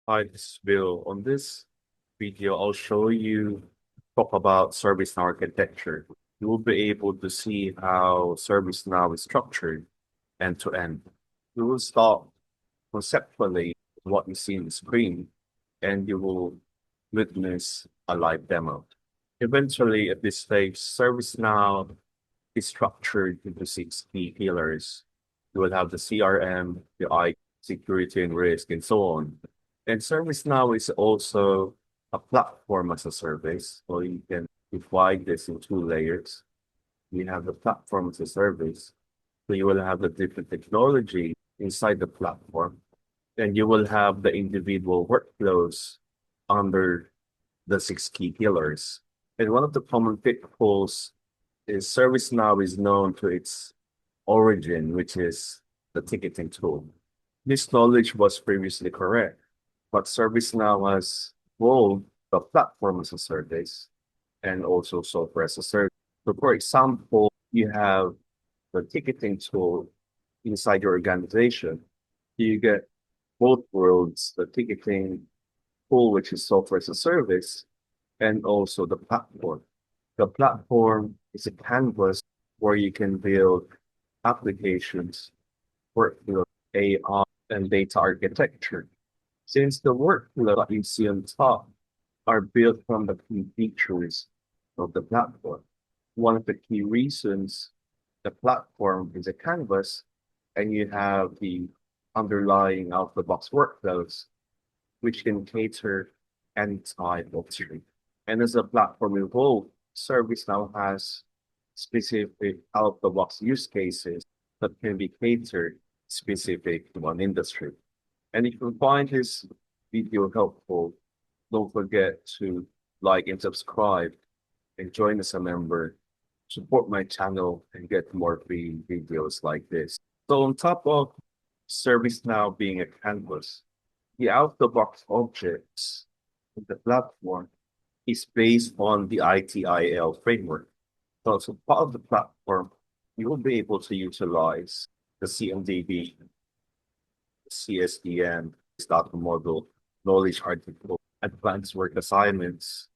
Hi, this is Bill. On this video, I'll show you talk about ServiceNow architecture. You will be able to see how ServiceNow is structured end to end. We will start conceptually with what you see on the screen, and you will witness a live demo. Eventually, at this stage, ServiceNow is structured into six key pillars. You will have the CRM, the I, security and risk, and so on. And ServiceNow is also a platform as a service, so you can divide this in two layers. You have the platform as a service, so you will have the different technology inside the platform, and you will have the individual workflows under the six key pillars. And one of the common pitfalls is ServiceNow is known to its origin, which is the ticketing tool. This knowledge was previously correct, but ServiceNow has evolved the platform as a service and also software as a service. So, for example, you have the ticketing tool inside your organization. You get both worlds, the ticketing tool, which is software as a service, and also the platform. The platform is a canvas where you can build applications, workflow, AI, and data architecture. Since the workflow that you see on top are built from the key features of the platform, one of the key reasons the platform is a canvas and you have the underlying out-of-the-box workflows, which can cater any type of tree. And as the platform evolves, ServiceNow has specific out-of-the-box use cases that can be catered specific to one industry. And if you find this video helpful, don't forget to like and subscribe and join as a member. Support my channel and get more free videos like this. So on top of ServiceNow being a canvas, the out-of-the-box objects of the platform is based on the ITIL framework. So as a part of the platform, you will be able to utilize the CMDB, CSDN, data model, knowledge article, advanced work assignments,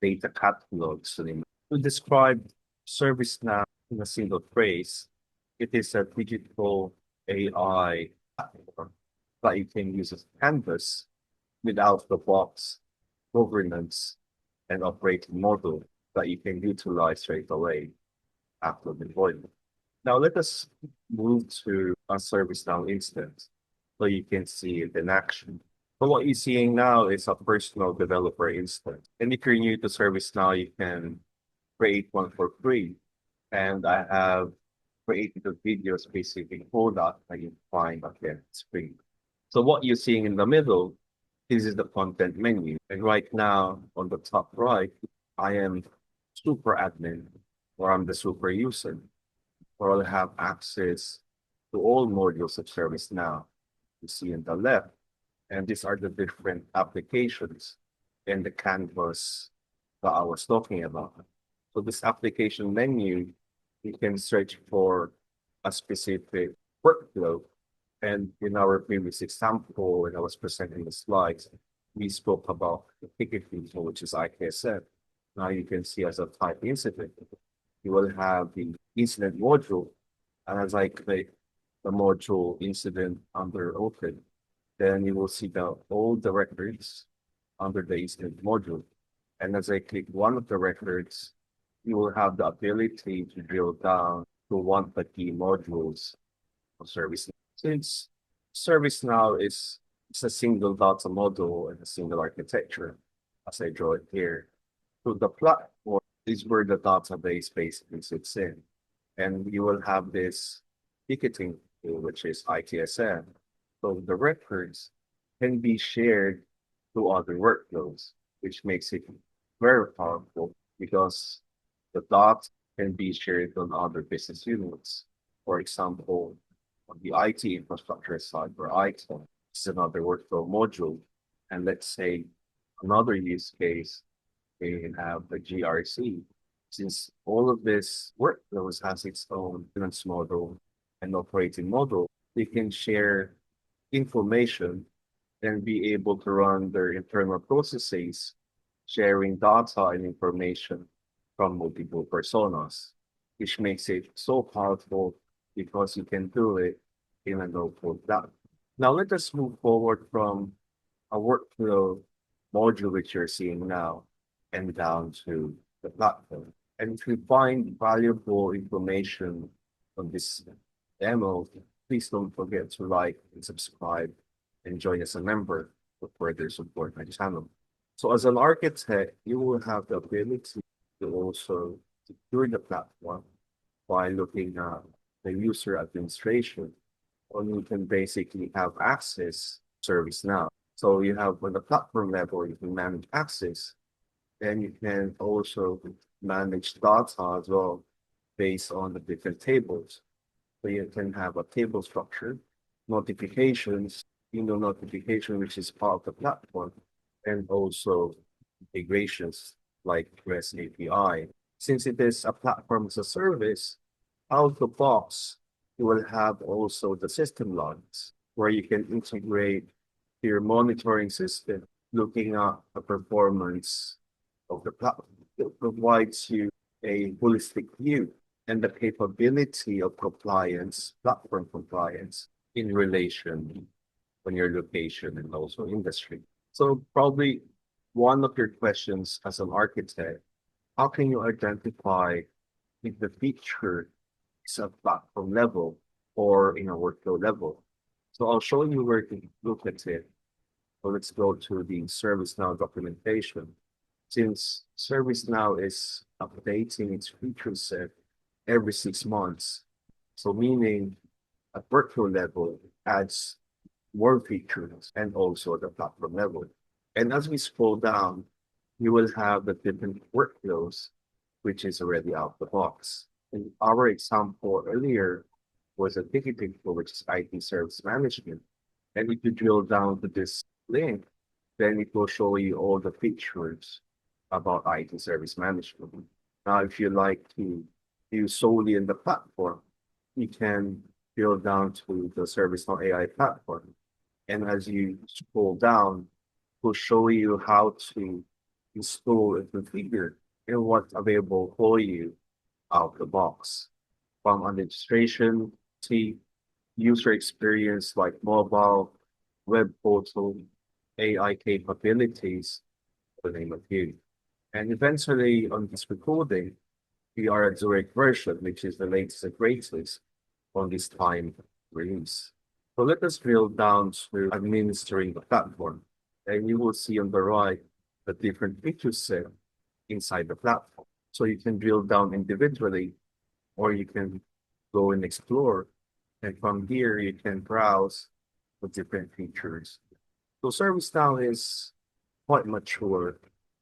data catalogs. To describe ServiceNow in a single phrase, it is a digital AI platform that you can use as a canvas without the box governance and operating model that you can utilize straight away after deployment. Now let us move to a ServiceNow instance so you can see it in action. So what you're seeing now is a personal developer instance. And if you're new to ServiceNow, you can create one for free. And I have created a video specific for that you can find on the screen. So what you're seeing in the middle, this is the content menu. And right now on the top right, I am super admin, or I'm the super user, where I'll have access to all modules of ServiceNow. You see on the left, and these are the different applications in the canvas that I was talking about. So this application menu, you can search for a specific workflow. And in our previous example, when I was presenting the slides, we spoke about the ticketing tool, which is ITSM. Now you can see as a type incident, you will have the incident module. And as I click the module incident under open, then you will see all the records under the incident module. And as I click one of the records, you will have the ability to drill down to one of the key modules of ServiceNow. Since ServiceNow is a single data model and a single architecture, as I draw it here, so the platform is where the database basically sits in. And you will have this ticketing tool, which is ITSM. So the records can be shared to other workflows, which makes it very powerful because the dots can be shared on other business units. For example, on the IT infrastructure side for ITIL, it's another workflow module. And let's say another use case, they have the GRC. Since all of this workflows has its own business model and operating model, they can share information and be able to run their internal processes, sharing data and information from multiple personas, which makes it so powerful because you can do it in a no-code platform. Now let us move forward from a workflow module which you're seeing now and down to the platform. And if you find valuable information on this demo, please don't forget to like and subscribe and join as a member for further support my channel. So as an architect, you will have the ability to also secure the platform by looking at the user administration, or you can basically have access ServiceNow. So you have on the platform level, you can manage access, and you can also manage data as well based on the different tables. So you can have a table structure, notifications, notification, which is part of the platform, and also integrations like REST API. Since it is a platform as a service, out of the box, you will have also the system logs where you can integrate your monitoring system, looking at the performance of the platform. It provides you a holistic view and the capability of compliance, platform compliance in relation on your location and also industry. So probably one of your questions as an architect, how can you identify if the feature is a platform level or in a workflow level? So I'll show you where to look at it. So let's go to the ServiceNow documentation. Since ServiceNow is updating its feature set every 6 months, so meaning at workflow level adds more features and also at the platform level. And as we scroll down, you will have the different workflows, which is already out of the box. And our example earlier was a ticketing flow, which is IT service management. And if you drill down to this link, then it will show you all the features about IT service management. Now, if you like to use solely in the platform, you can drill down to the ServiceNow AI platform. And as you scroll down, we'll show you how to install and configure and what's available for you out of the box. From administration to user experience like mobile, web portal, AI capabilities, to name a few. And eventually on this recording, we are at Zurich version, which is the latest and greatest on this time release. So let us drill down to administering the platform. And you will see on the right the different feature set inside the platform. So you can drill down individually, or you can go and explore. And from here, you can browse the different features. So ServiceNow is quite mature.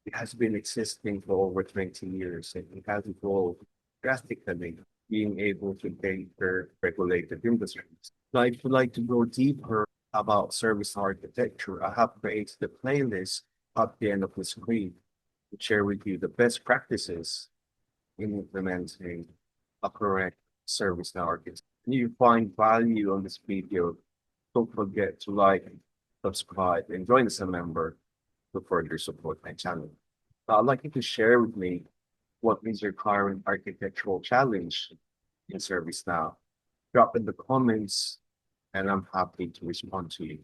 It has been existing for over 20 years, and it has evolved drastically, being able to cater regulated industries. Now, if you'd like to go deeper about service architecture, I have created a playlist at the end of the screen to share with you the best practices in implementing a correct ServiceNow architecture. If you find value on this video, don't forget to like, subscribe, and join as a member to further support my channel. Now, I'd like you to share with me what is your current architectural challenge in ServiceNow. Drop in the comments, and I'm happy to respond to you.